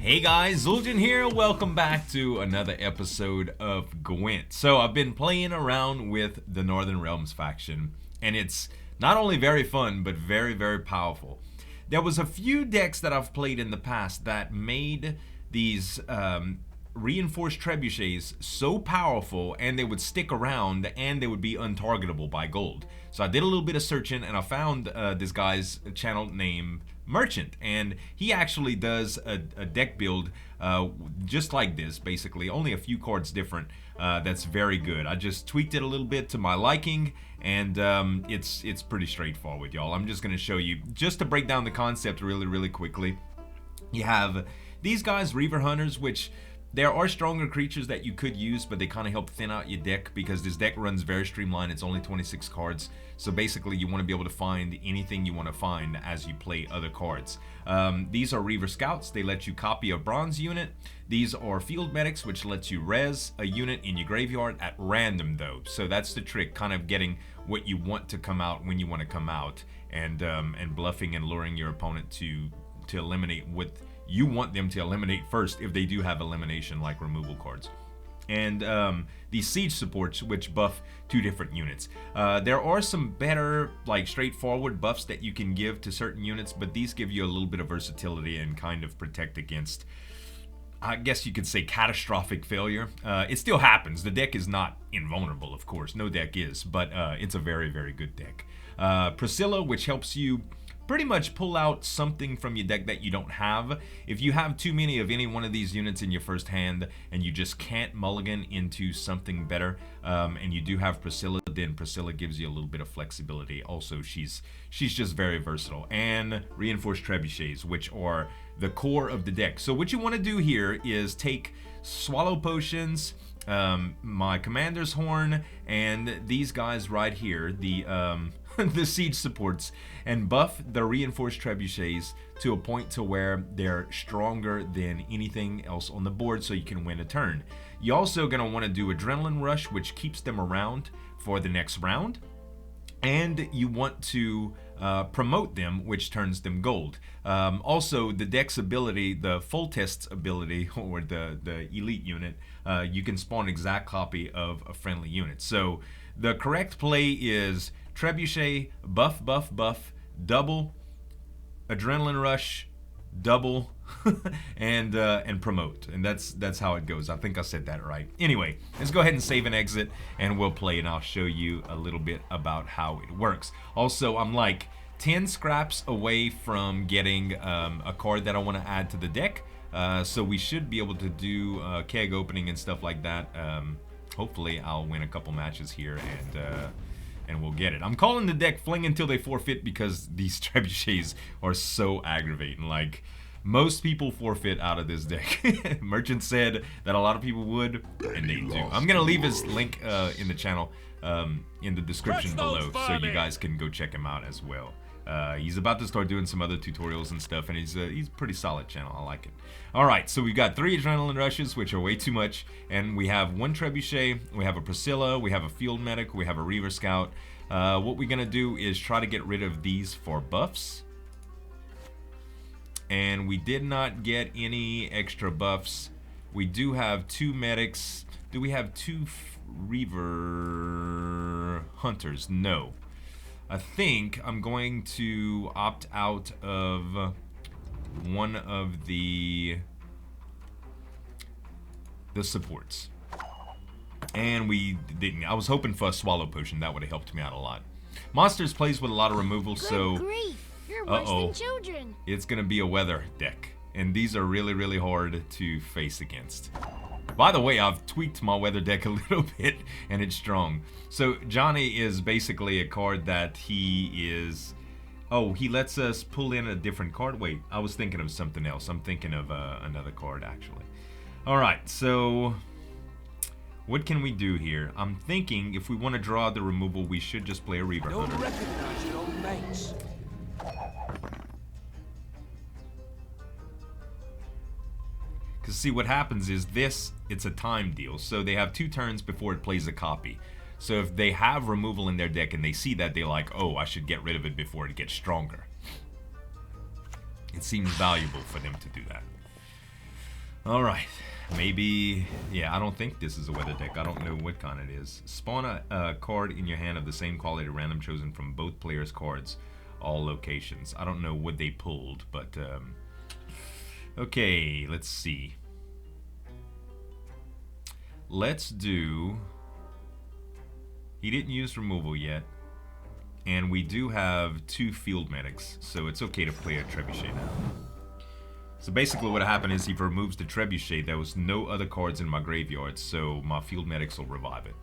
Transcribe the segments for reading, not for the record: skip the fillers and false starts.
Hey guys, Zul'jin here. Welcome back to another episode of Gwent. So I've been playing around with the Northern Realms faction, and it's not only very fun, but very, very powerful. There was a few decks that I've played in the past that made these reinforced trebuchets so powerful, and they would stick around, and they would be untargetable by gold. So I did a little bit of searching, and I found this guy's channel named Merchant, and he actually does a deck build just like this, basically, only a few cards different. That's very good. I just tweaked it a little bit to my liking, and it's pretty straightforward, y'all. I'm just gonna show you, just to break down the concept really quickly. You have these guys, Reaver Hunters, which there are stronger creatures that you could use, but they kind of help thin out your deck because this deck runs very streamlined. It's only 26 cards. So basically, you want to be able to find anything you want to find as you play other cards. These are Reaver Scouts. They let you copy a bronze unit. These are Field Medics, which lets you res a unit in your graveyard at random, though. So that's the trick, kind of getting what you want to come out when you want to come out, and bluffing and luring your opponent to eliminate what you want them to eliminate first, if they do have elimination like removal cards. And these siege supports, which buff 2 different units. There are some better, like, straightforward buffs that you can give to certain units, but these give you a little bit of versatility and kind of protect against, I guess you could say, catastrophic failure. It still happens. The deck is not invulnerable, of course. No deck is, but it's a very, very good deck. Priscilla, which helps you pretty much pull out something from your deck that you don't have. If you have too many of any one of these units in your first hand and you just can't mulligan into something better, and you do have Priscilla, then Priscilla gives you a little bit of flexibility. Also, she's just very versatile. And reinforced trebuchets, which are the core of the deck. So what you want to do here is take swallow potions, my commander's horn, and these guys right here, the the siege supports, and buff the reinforced trebuchets to a point to where they're stronger than anything else on the board, so you can win a turn. You're also going to want to do Adrenaline Rush, which keeps them around for the next round, and you want to promote them, which turns them gold. Also, the deck's ability, the full test's ability, or the elite unit, you can spawn exact copy of a friendly unit. So the correct play is Trebuchet, buff, double, Adrenaline Rush, double, and promote. And that's how it goes. I think I said that right. Anyway, let's go ahead and save and exit, and we'll play, and I'll show you a little bit about how it works. Also, I'm like 10 scraps away from getting a card that I want to add to the deck. So we should be able to do keg opening and stuff like that. Hopefully, I'll win a couple matches here, and we'll get it. I'm calling the deck Fling Until They Forfeit because these trebuchets are so aggravating. Like, most people forfeit out of this deck. Merchant said that a lot of people would, and they do. I'm gonna leave his link in the channel in the description below, so you guys can go check him out as well. He's about to start doing some other tutorials and stuff, and he's a pretty solid channel. I like it. Alright, so we've got 3 Adrenaline Rushes, which are way too much, and we have 1 Trebuchet, we have a Priscilla, we have a Field Medic, we have a Reaver Scout. What we're gonna do is try to get rid of these for buffs. And we did not get any extra buffs. We do have 2 medics. Do we have 2 Reaver Hunters? No. I think I'm going to opt out of one of the supports. And we didn't. I was hoping for a swallow potion. That would have helped me out a lot. Monsters plays with a lot of removal, so You're worse than children. It's gonna be a weather deck, and these are really hard to face against. By the way, I've tweaked my weather deck a little bit, and it's strong. So Johnny is basically a card that he is... Oh, he lets us pull in a different card. Wait, I was thinking of something else. I'm thinking of another card, actually. Alright, so what can we do here? I'm thinking if we want to draw the removal, we should just play a Reaver Hunter. Don't recognize your mates. Because see, what happens is this, it's a time deal. So they have 2 turns before it plays a copy. So if they have removal in their deck and they see that, they're like, oh, I should get rid of it before it gets stronger. It seems valuable for them to do that. Alright. Maybe... Yeah, I don't think this is a weather deck. I don't know what kind it is. Spawn a card in your hand of the same quality random chosen from both players' cards. All locations. I don't know what they pulled, but... Okay, let's see. Let's do... He didn't use removal yet. And we do have 2 field medics, so it's okay to play a Trebuchet now. So basically what happened is he removes the Trebuchet. There was no other cards in my graveyard, so my field medics will revive it.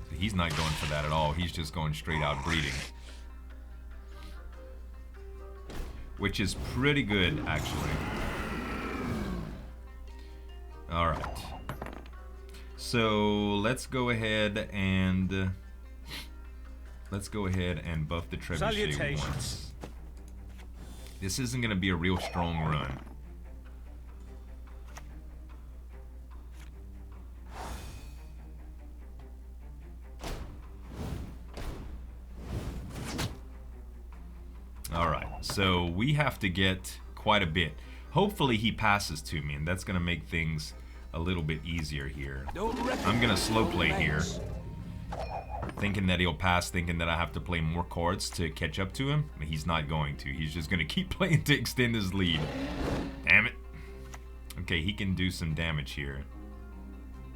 So he's not going for that at all. He's just going straight out breeding. Which is pretty good, actually. Alright. So let's go ahead and buff the Trebuchet once. This isn't going to be a real strong run. Alright, so we have to get quite a bit. Hopefully he passes to me, and that's going to make things a little bit easier here. I'm going to slow play here. Thinking that he'll pass, thinking that I have to play more cards to catch up to him. He's not going to. He's just going to keep playing to extend his lead. Damn it. Okay, he can do some damage here.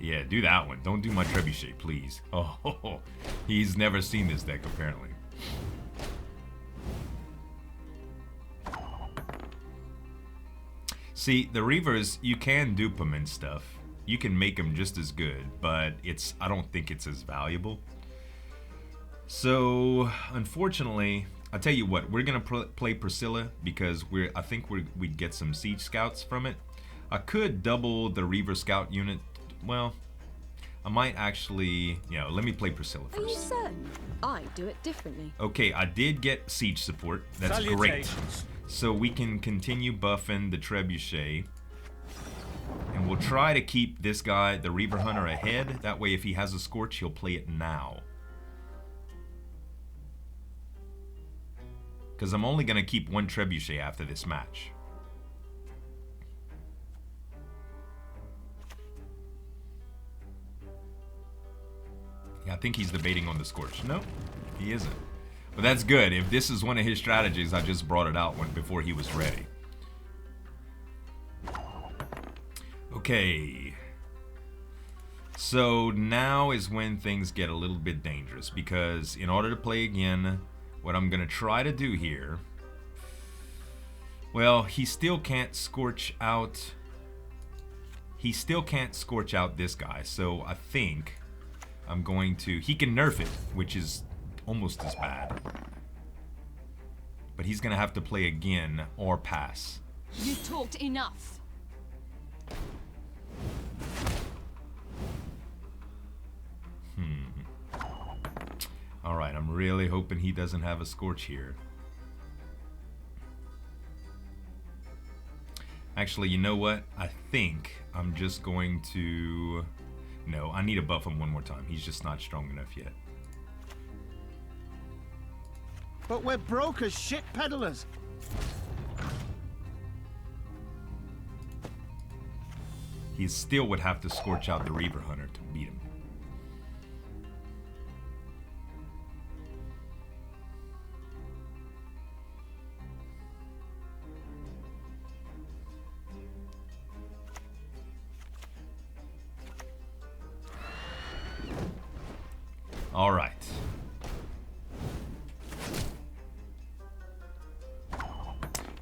Yeah, do that one. Don't do my Trebuchet, please. Oh, he's never seen this deck, apparently. See, the Reavers, you can dupe them and stuff. You can make them just as good, but I don't think it's as valuable. So, unfortunately, I'll tell you what, we're going to play Priscilla because I think we'd get some siege scouts from it. I could double the Reaver scout unit. Well, I might actually, let me play Priscilla first. Are you certain? I do it differently. Okay, I did get siege support. That's great. So we can continue buffing the Trebuchet. And we'll try to keep this guy, the Reaver Hunter, ahead. That way if he has a Scorch, he'll play it now. Because I'm only going to keep 1 Trebuchet after this match. Yeah, I think he's debating on the Scorch. No, he isn't. But that's good. If this is one of his strategies, I just brought it out before he was ready. Okay. So now is when things get a little bit dangerous. Because in order to play again, what I'm going to try to do here... Well, he still can't scorch out... He still can't scorch out this guy. So I think I'm going to... He can nerf it, which is almost as bad. But he's going to have to play again or pass. You talked enough. Alright, I'm really hoping he doesn't have a Scorch here. Actually, you know what? I think I'm just going to... No, I need to buff him one more time. He's just not strong enough yet. But we're broke as shit peddlers. He still would have to Scorch out the Reaver Hunter to beat him. All right.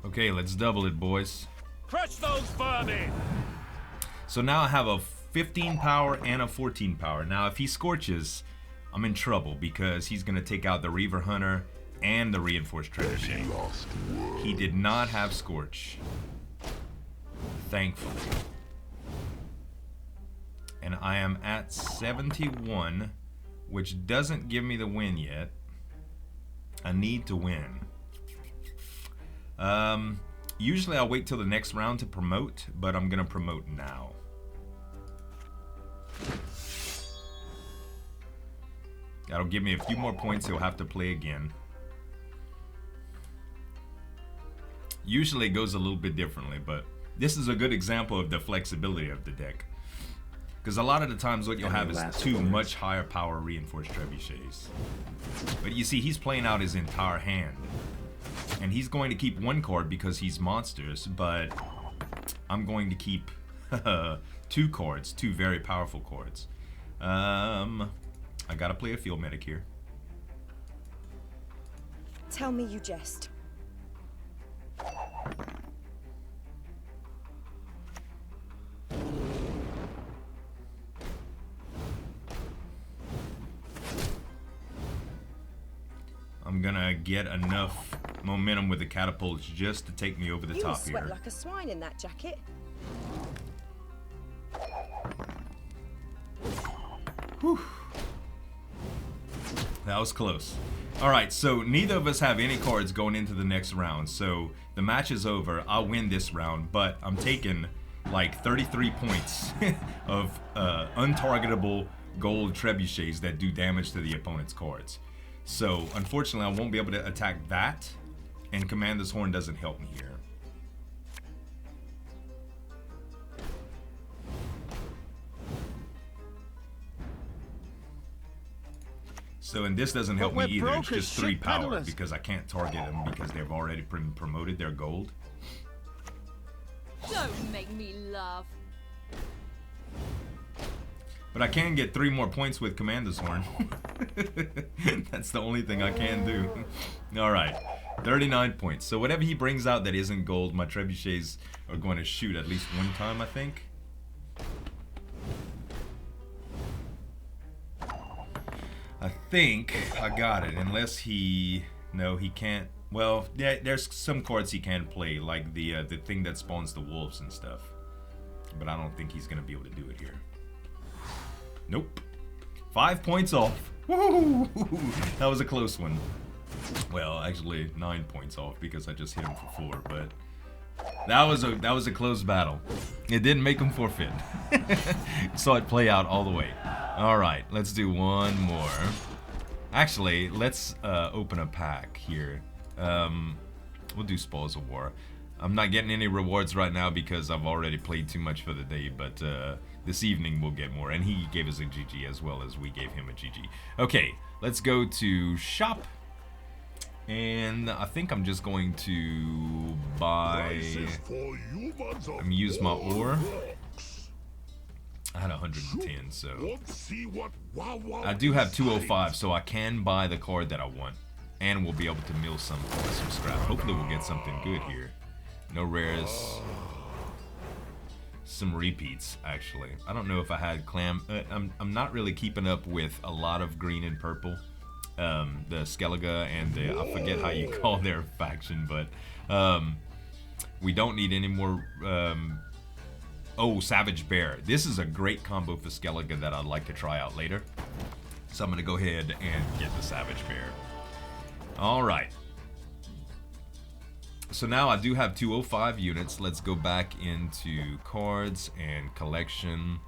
Okay, let's double it, boys. Crush those vermin! So now I have a 15 power and a 14 power. Now, if he Scorches, I'm in trouble because he's going to take out the Reaver Hunter and the Reinforced Trebuchet. He did not have Scorch. Thankfully. And I am at 71, which doesn't give me the win yet. I need to win. Usually I'll wait till the next round to promote, but I'm gonna promote now. That'll give me a few more points. He'll have to play again. Usually it goes a little bit differently, but this is a good example of the flexibility of the deck. Because a lot of the times what you'll have is two much higher power reinforced trebuchets. But you see, he's playing out his entire hand. And he's going to keep one card because he's monsters, but I'm going to keep two cards, two very powerful cards. I gotta play a field medic here. Tell me you jest. I'm gonna get enough momentum with the catapults just to take me over the top You sweat here. like a swine in that jacket. Whew. That was close. Alright, so neither of us have any cards going into the next round, so the match is over. I'll win this round, but I'm taking like 33 points of untargetable gold trebuchets that do damage to the opponent's cards. So, unfortunately, I won't be able to attack that, and Commander's Horn doesn't help me here. So, and this doesn't help me either. It's just 3 power, because I can't target them because they've already been promoted their gold. Don't make me laugh. But I can get 3 more points with Commander's Horn. That's the only thing I can do. Alright, 39 points. So whatever he brings out that isn't gold, my trebuchets are going to shoot at least one time, I think. I think I got it, unless he... No, he can't... Well, yeah, there's some cards he can play, like the thing that spawns the wolves and stuff. But I don't think he's going to be able to do it here. Nope. 5 points off. Woo! That was a close one. Well, actually 9 points off because I just hit him for 4, but that was a close battle. It didn't make him forfeit. Saw it play out all the way. All right, let's do one more. Actually, let's open a pack here. We'll do Spoils of War. I'm not getting any rewards right now because I've already played too much for the day, but this evening we'll get more. And he gave us a GG as well as we gave him a GG. Okay, let's go to shop. And I think I'm just going to buy... use my ore. I had 110, so... I do have 205, so I can buy the card that I want. And we'll be able to mill some scrap. Hopefully we'll get something good here. No rares. Some repeats, actually. I don't know if I had clam. I'm not really keeping up with a lot of green and purple. The Skellige and the, I forget how you call their faction, but we don't need any more. Oh, Savage Bear. This is a great combo for Skellige that I'd like to try out later. So I'm gonna go ahead and get the Savage Bear. All right. So now I do have 205 units. Let's go back into cards and collection.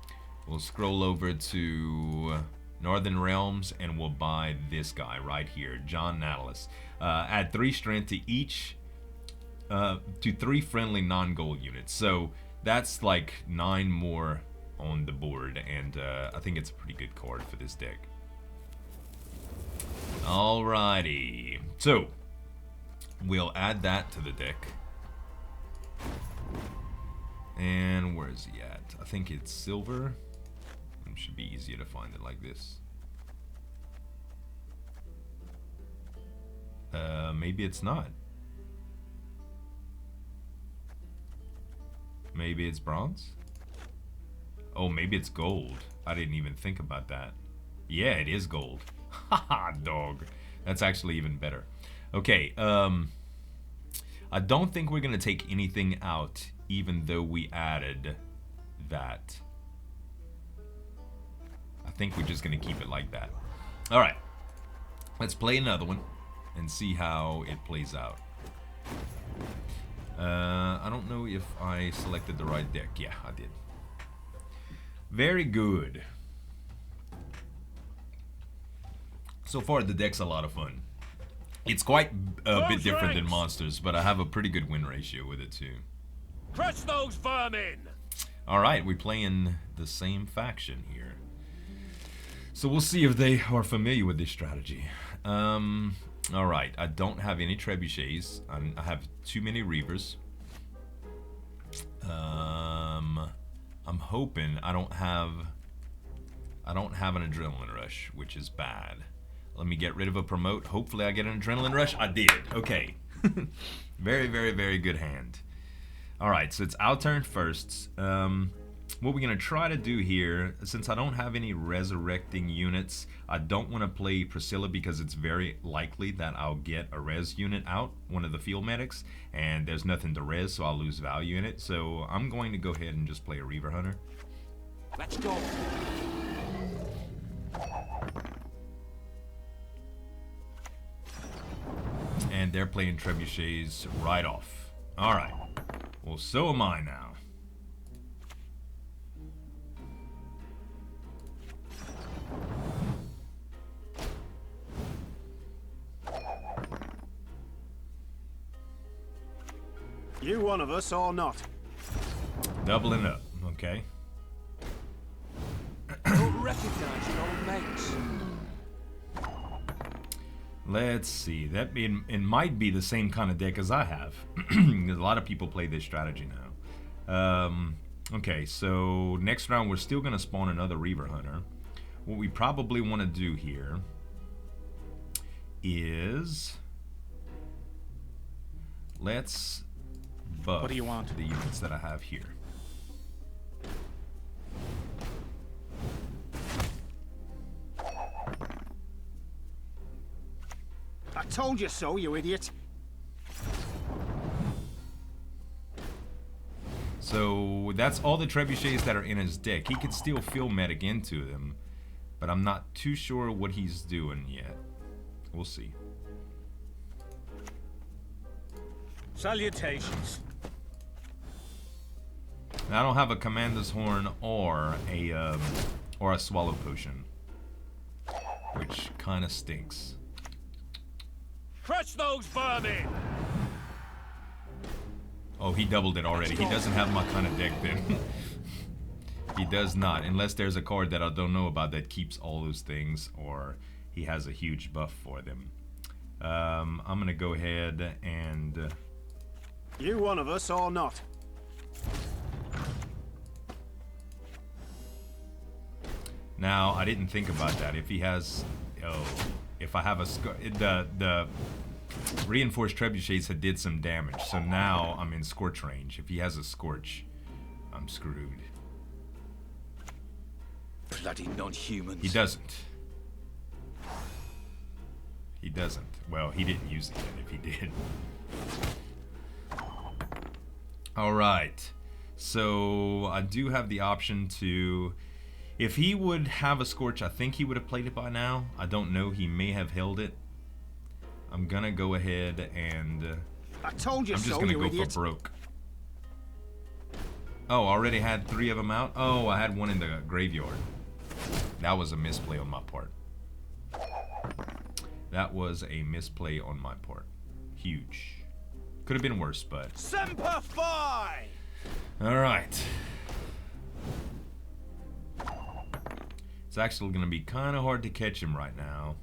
We'll scroll over to Northern Realms and we'll buy this guy right here, John Nautilus. Add 3 strength to each, to 3 friendly non-gold units. So that's like 9 more on the board, and I think it's a pretty good card for this deck. Alrighty, so we'll add that to the deck. And where is he at? I think it's silver. It should be easier to find it like this. Maybe it's not. Maybe it's bronze? Oh, maybe it's gold. I didn't even think about that. Yeah, it is gold. Haha, dog. That's actually even better. Okay, I don't think we're gonna take anything out, even though we added that. I think we're just gonna keep it like that. Alright, let's play another one and see how it plays out. I don't know if I selected the right deck. Yeah, I did. Very good. So far, the deck's a lot of fun. It's quite a bit Close different than ranks. monsters, but I have a pretty good win ratio with it too. Crush those vermin! Alright, we're playing the same faction here. So we'll see if they are familiar with this strategy. Alright, I don't have any trebuchets. I have too many reavers. I'm hoping I don't have an adrenaline rush, which is bad. Let me get rid of a promote. Hopefully I get an adrenaline rush. I did. Okay. Very, very, very good hand. Alright, so it's our turn first. What we're going to try to do here, since I don't have any resurrecting units, I don't want to play Priscilla because it's very likely that I'll get a res unit out, one of the field medics, and there's nothing to res, so I'll lose value in it. So I'm going to go ahead and just play a Reaver Hunter. Let's go. And they're playing trebuchets right off. Alright. Well, so am I now. You one of us or not? Doubling up, okay. Don't recognize your old mates. Let's see. It might be the same kind of deck as I have. A lot of people play this strategy now. Okay, so next round we're still going to spawn another Reaver Hunter. What we probably want to do here is let's buff What do you want? the units that I have here. I told you so, you idiot. So that's all the trebuchets that are in his deck. He could still field medic into them, but I'm not too sure what he's doing yet. We'll see. Salutations. Now, I don't have a commander's horn or a swallow potion, which kind of stinks. Crush those vermin! Oh, he doubled it already. He doesn't have my kind of deck then. He does not, unless there's a card that I don't know about that keeps all those things, or he has a huge buff for them. I'm gonna go ahead and You one of us or not? now I didn't think about that. If he has, if I have the reinforced trebuchets had did some damage, so now I'm in scorch range. If he has a scorch, I'm screwed. Bloody non-humans. He doesn't. He doesn't. Well, he didn't use it yet, if he did. Alright. So, I do have the option to... If he would have a Scorch, I think he would have played it by now. I don't know. He may have held it. I'm gonna go ahead and... I told you I'm just so, gonna you go idiot. for broke. Oh, already had 3 of them out? Oh, I had one in the graveyard. That was a misplay on my part. That was a misplay on my part. Huge. Could have been worse, but... Semper Fi! Alright. It's actually going to be kind of hard to catch him right now.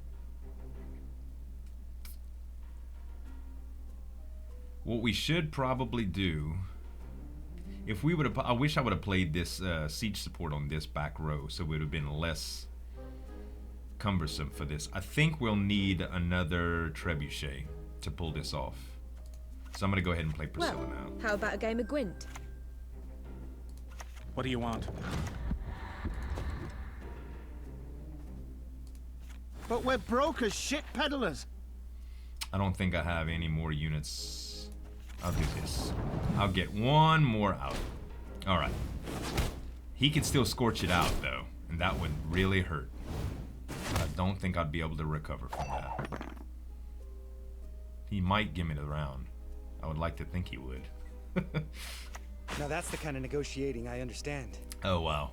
What we should probably do... If we would have... I wish I would have played this siege support on this back row, so it would have been less cumbersome for this. I think we'll need another Trebuchet to pull this off. So I'm going to go ahead and play Priscilla Well, now. how about a game of Gwent? What do you want? But we're broke as shit peddlers. I don't think I have any more units. I'll do this. I'll get one more out. Alright. He could still scorch it out, though. And that would really hurt. I don't think I'd be able to recover from that. He might give me the round. I would like to think he would. Now that's the kind of negotiating I understand. Oh, wow.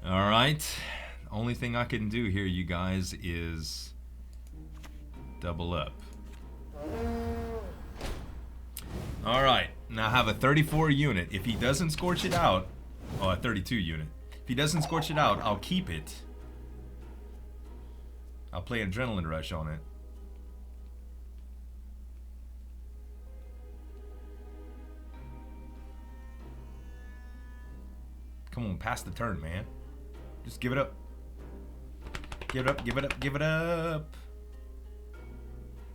Alright. Only thing I can do here, you guys, is double up. Alright, now I have a 34 unit. If he doesn't scorch it out, oh, a 32 unit. If he doesn't scorch it out, I'll keep it. I'll play Adrenaline Rush on it. Come on, pass the turn, man. Just give it up. Give it up, give it up, give it up.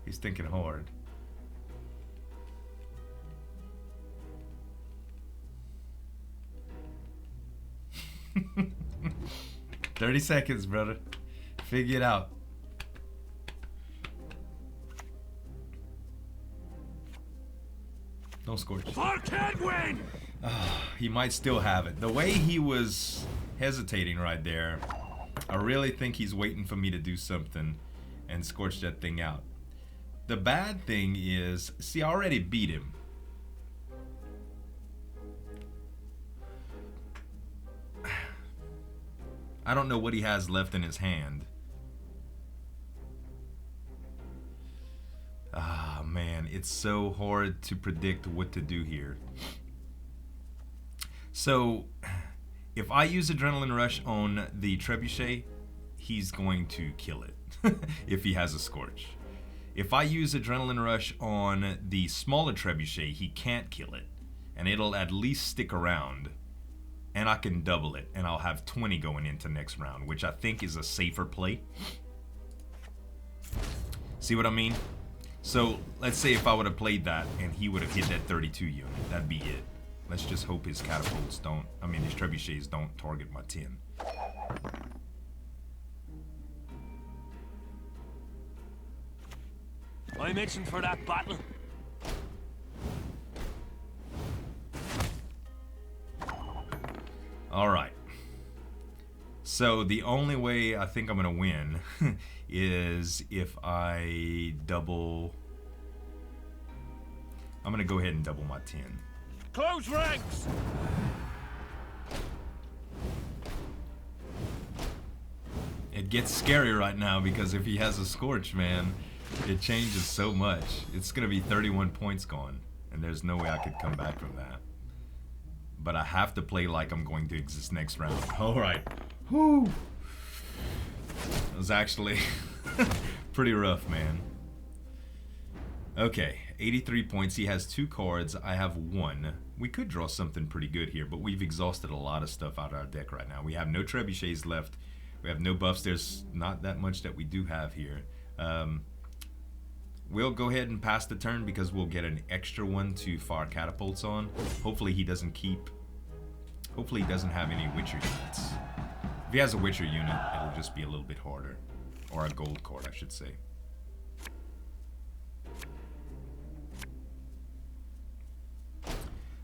He's thinking hard. $30 seconds, brother. Figure it out. Don't scorch. Win! He might still have it. The way he was hesitating right there, I really think he's waiting for me to do something and scorch that thing out. The bad thing is, see, I already beat him. I don't know what he has left in his hand. Ah, man, it's so hard to predict what to do here. So, if I use Adrenaline Rush on the Trebuchet, he's going to kill it if he has a Scorch. If I use Adrenaline Rush on the smaller Trebuchet, he can't kill it, and it'll at least stick around, and I can double it, and I'll have 20 going into next round, which I think is a safer play. See what I mean? So, let's say if I would have played that, and he would have hit that 32 unit, that'd be it. Let's just hope his catapults don't, I mean his trebuchets don't target my 10. I'm itching for that battle. Alright. So the only way I think I'm going to win is if I double... I'm going to go ahead and double my 10. Close ranks! It gets scary right now because if he has a Scorch, man, it changes so much. It's going to be 31 points gone, and there's no way I could come back from that. But I have to play like I'm going to exist next round. Alright. Whew. It was actually pretty rough, man. Okay, 83 points. He has 2 cards. I have 1. We could draw something pretty good here, but we've exhausted a lot of stuff out of our deck right now. We have no trebuchets left. We have no buffs. There's not that much that we do have here. We'll go ahead and pass the turn because we'll get an extra one to fire catapults on. Hopefully he doesn't keep... Hopefully he doesn't have any Witcher units. If he has a Witcher unit, it'll just be a little bit harder. Or a gold card, I should say.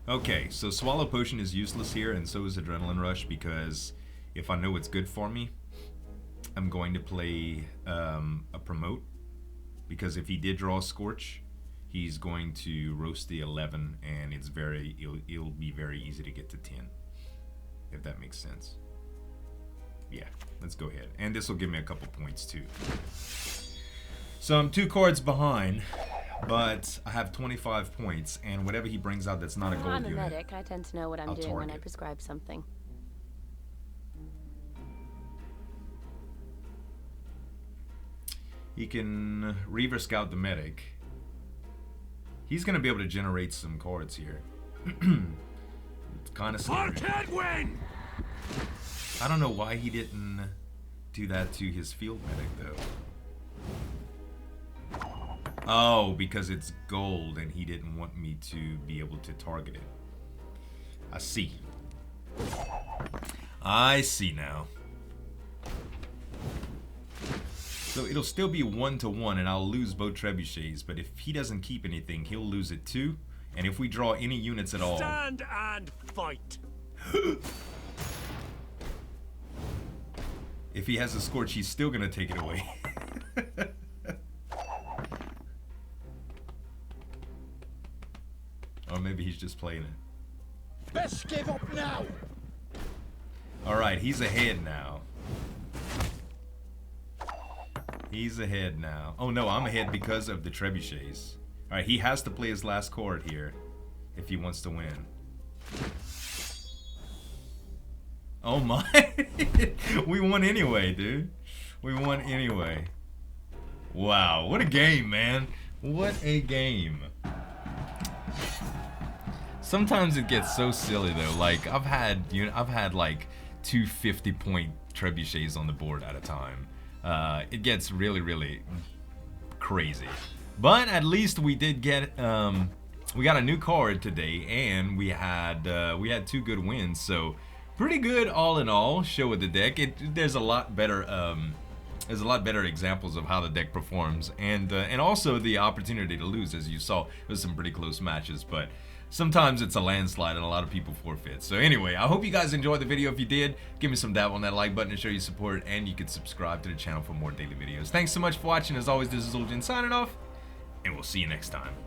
Okay, so Swallow Potion is useless here, and so is Adrenaline Rush, because if I know what's good for me, I'm going to play a Promote, because if he did draw a Scorch, he's going to roast the 11, and it'll be very easy to get to 10, if that makes sense. Yeah, let's go ahead. And this will give me a couple points too. So I'm 2 cards behind, but I have 25 points, and whatever he brings out that's not a gold I'm a unit, medic. I tend to know what I'm I'll doing when I target. prescribe something. He can Reaver Scout the medic. He's going to be able to generate some cards here. It's kind of scary. Win! I don't know why he didn't do that to his field medic, though. Oh, because it's gold and he didn't want me to be able to target it. I see. I see now. So it'll still be 1-to-1 and I'll lose both trebuchets, but if he doesn't keep anything, he'll lose it too. And if we draw any units at all... Stand and fight! If he has a Scorch, he's still gonna take it away. Or maybe he's just playing it. Best give up now! Alright, he's ahead now. He's ahead now. Oh no, I'm ahead because of the trebuchets. Alright, he has to play his last card here if he wants to win. Oh my. We won anyway, dude. We won anyway. Wow, what a game, man. What a game. Sometimes it gets so silly though. Like I've had like 2 50-point trebuchets on the board at a time. It gets really crazy. But at least we did get we got a new card today, and we had 2 good wins. So pretty good all in all. Show with the deck. There's a lot better examples of how the deck performs, and also the opportunity to lose, as you saw. It was some pretty close matches, but sometimes it's a landslide and a lot of people forfeit. So anyway, I hope you guys enjoyed the video. If you did, give me some dab on that like button to show your support, and you can subscribe to the channel for more daily videos. Thanks so much for watching. As always, this is Uljan signing off, and we'll see you next time.